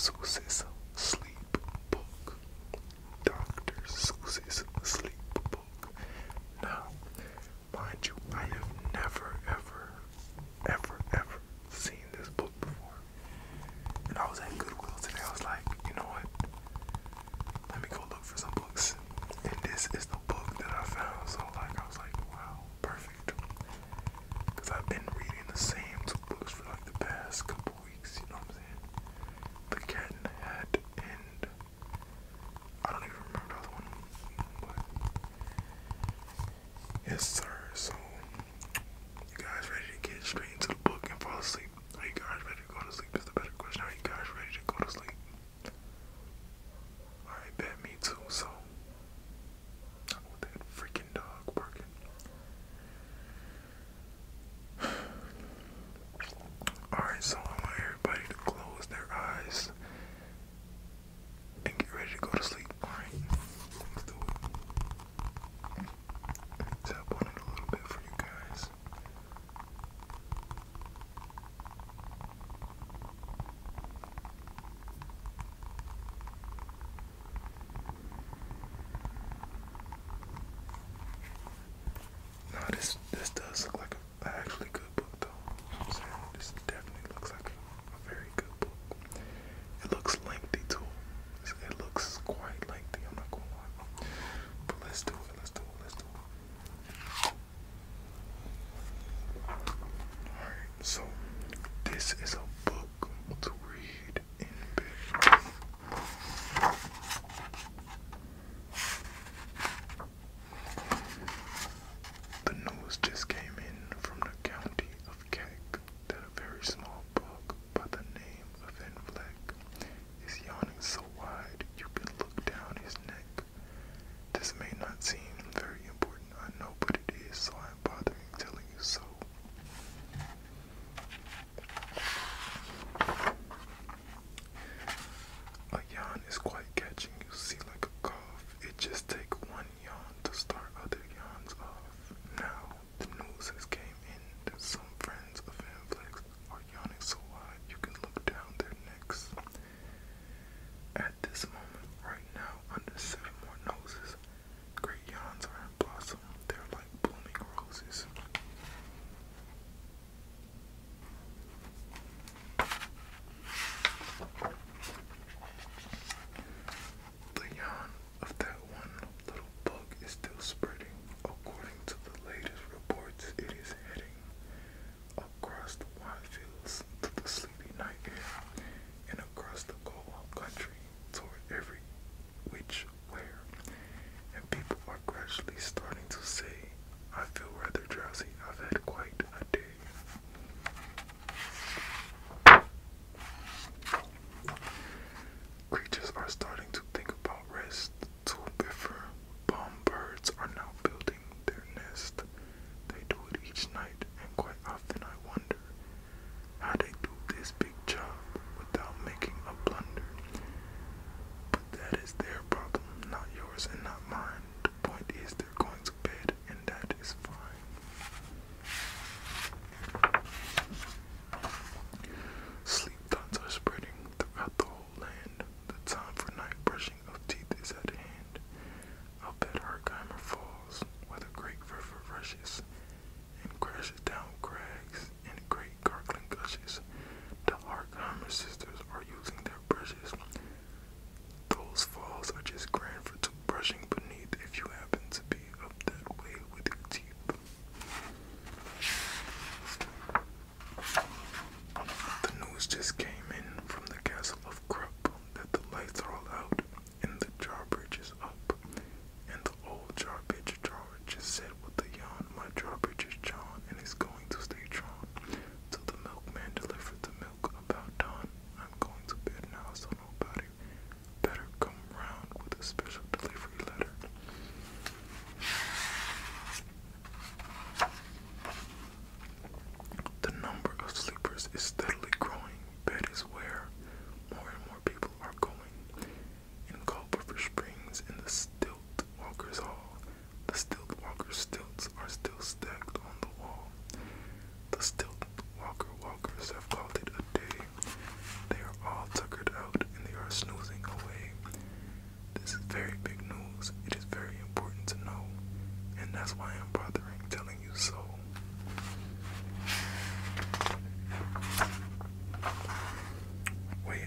Seuss's sleep book. Dr. Seuss's sleep book. Now, mind you, I have never, ever seen this book before. And I was at Goodwill today. I was like, you know what? Let me go look for some books. And this is the book that I found. So like, I was like, wow, perfect. Because I've been reading the same two books for like the past couple weeks. You know what I'm saying? The Cat in the Hat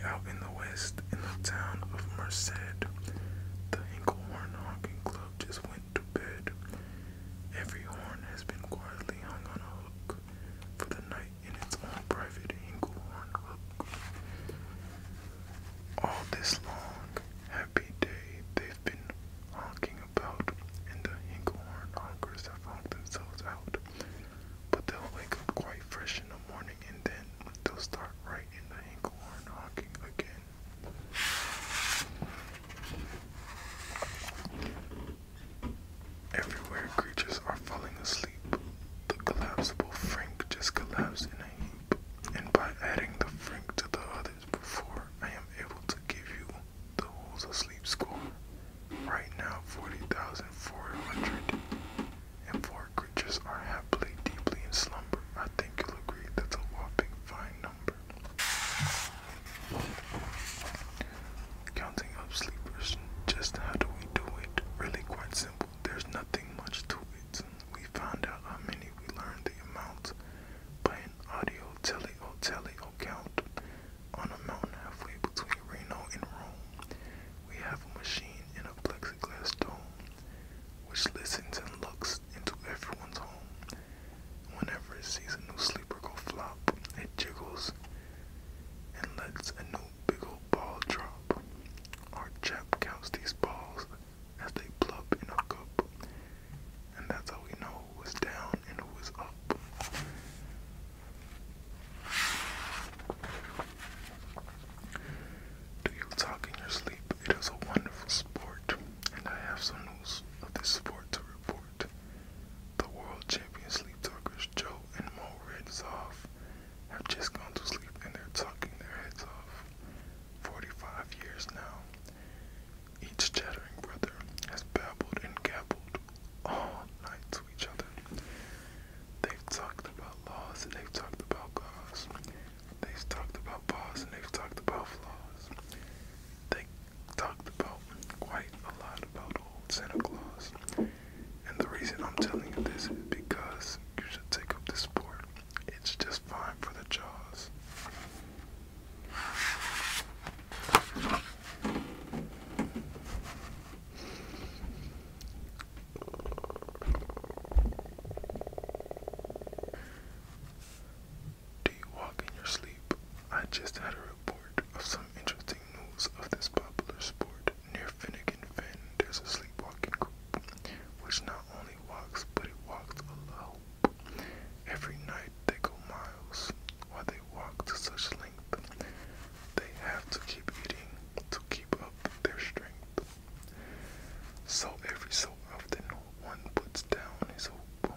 out in the west, in the town of Merced, the Hinklehorn Honking Club just went to bed. Every horn has been quietly hung on a hook for the night in its own private Hinklehorn hook. All this long, happy day they've been honking about, and the Hinklehorn honkers have honked themselves out. But they'll wake up quite fresh in the morning, and then they'll start right in the Hinklehorn honking again. Everywhere creatures are falling asleep. The collapsible frink just collapsed in a heap, and by adding the frink to the others before, I am able to give you the who's asleep score. Right now, 40,404 creatures are happily, deeply in slumber. I think you'll agree that's a whopping fine number. Counting up sleepers, just how do we do it? Really quite simple. There's nothing much to it. We found out how many, we learned the amount by an audio telly count on a mountain halfway between Reno and Rome. We have a machine in a plexiglass dome which listens and looks into everyone's home. Whenever it sees a new sleeper go flop, it jiggles and lets a new big old ball drop. Our chap counts these balls as they plop in a cup, and that's how we know who is down and who is up. Do you talk in your sleep? It is a wonderful sport, and I have some news of this sport to report. The world champion sleep talkers Joe and Mo Redzov have just gone to sleep, and they're talking their heads off. 45 years now. Each chattering brother has babbled and gabbled all night to each other. They've talked about laws and they've talked about cause. They've talked about bars and they've talked about flaws. They talked about quite a lot about old Santa Claus. And the reason I'm telling you this is because you should take up this sport. It's just fine for the jaws. Do you walk in your sleep? I just had a report of some interesting news of this popular sport. Near Finnegan Fen, there's a sleepwalking group, which not only walks, but it walks a lope. Every night they go miles. While they walk to such length, they have to keep eating to keep up their strength. So every so often, one puts down his hoop,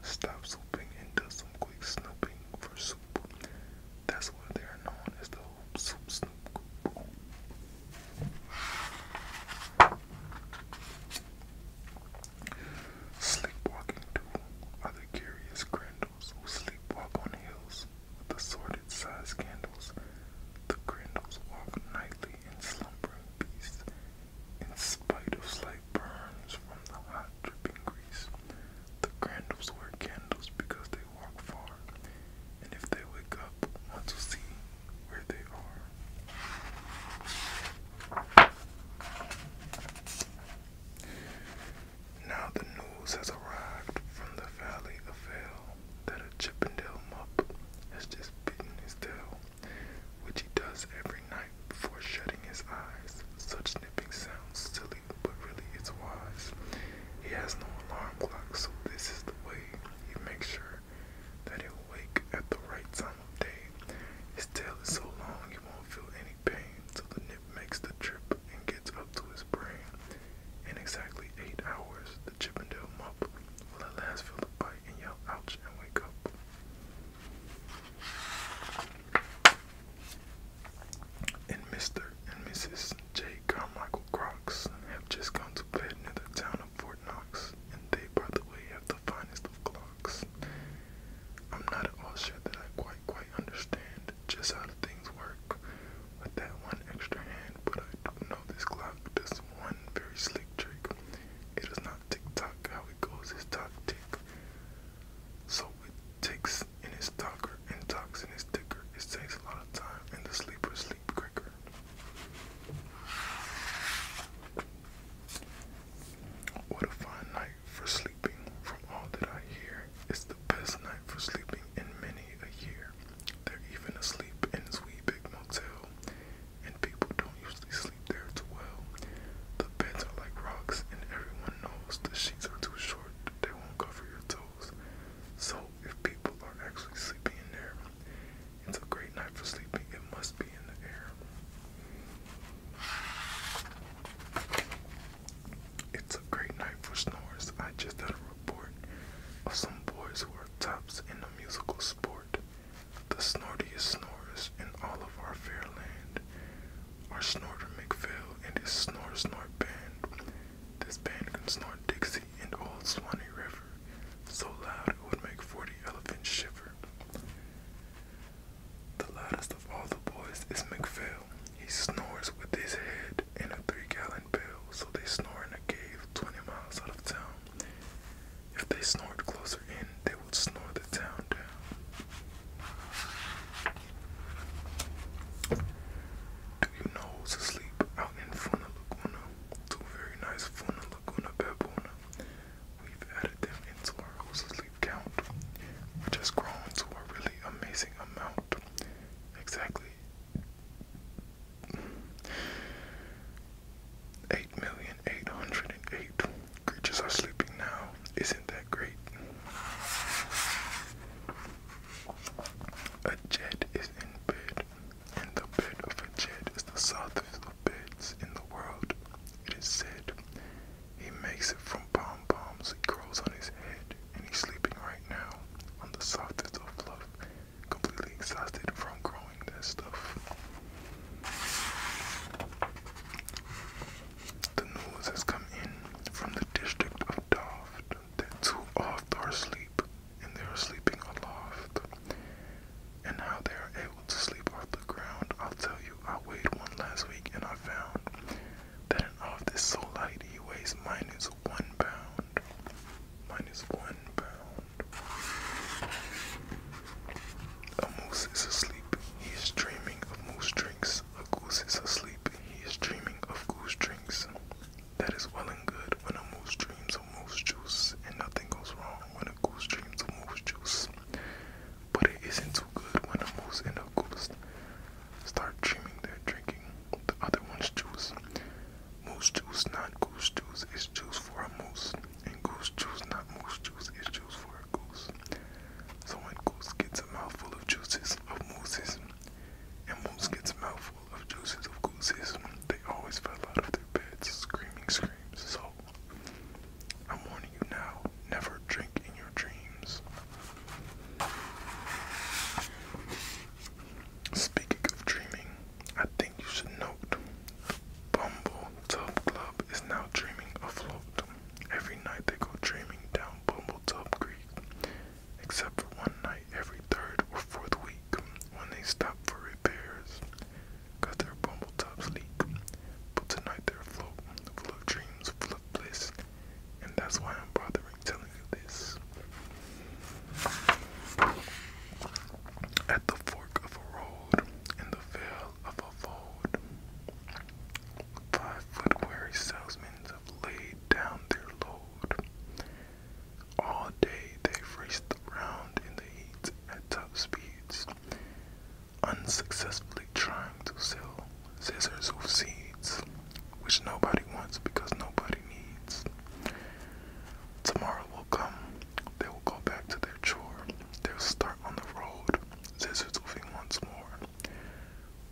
stops hooping, and does some quick snooping for soup. That's why they are known as the Hoop Soup Snoop Group. Sleepwalking too are the curious grindles who sleepwalk on hills with assorted size candles. The grindles walk nightly in slumbering peace, in spite of slight burns from the hot dripping grease. The grindles wear candles because they walk far, and if they wake up, want to see where they are. Now the news has arrived from the Valley of Vale that a Chippendale mupp has just bitten his tail, which he does every night before shutting his eyes. Such nipping sounds silly, but really it's wise. He has no alarm clock, so this is the way he makes sure that he'll wake at the right time of day. His tail is so long he won't feel any pain, so the nip makes the trip and gets up to his brain. In exactly 8 hours, the Chippendale mupp will at last feel the bite and yell ouch and wake up. that's why I'm bothering telling you this. At the fork of a road, in the veil of a fold, 5-foot weary salesmen have laid down their load. All day they've raced around in the heat at top speeds, unsuccessfully trying to sell scissors with seeds, which nobody wants because nobody needs. Tomorrow will come, they will go back to their chore, they'll start on the road, scissors moving once more.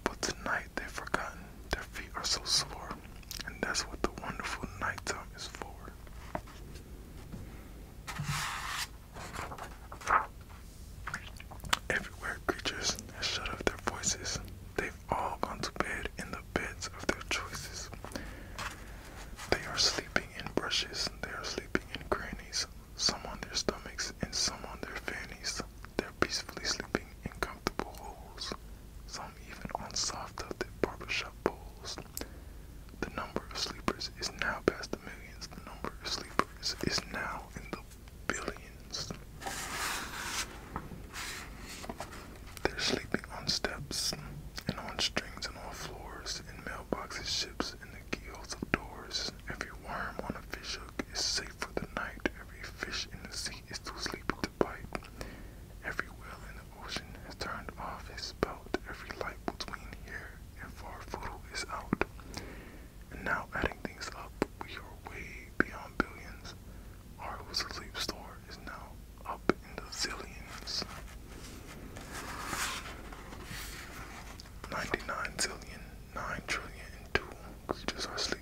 But tonight they've forgotten, their feet are so sore, and that's what the wonderful nighttime is for. Everywhere creatures have shut off their voices, they've all gone to bed in the beds of their choices. They are sleeping in brushes, they are sleeping in crannies, some on their stomachs and some on their fannies. They're peacefully sleeping in comfortable holes, some even on soft tufted barbershop poles. The number of sleepers is now past the millions, the number of sleepers is now in the billions. They're sleeping on steps, and on strings and on floors, in mailboxes, ships, in the keyholes of doors. Every worm on a fish hook is safe for the night. Every fish in the sea is too sleepy to bite. Every whale in the ocean has turned off his spout. Every light between here and far Fudo is out. And now adding things up, we are way beyond billions. Our sleep store is now up in the zillions. 99 zillion, 9 trillion and 2 creatures are sleeping.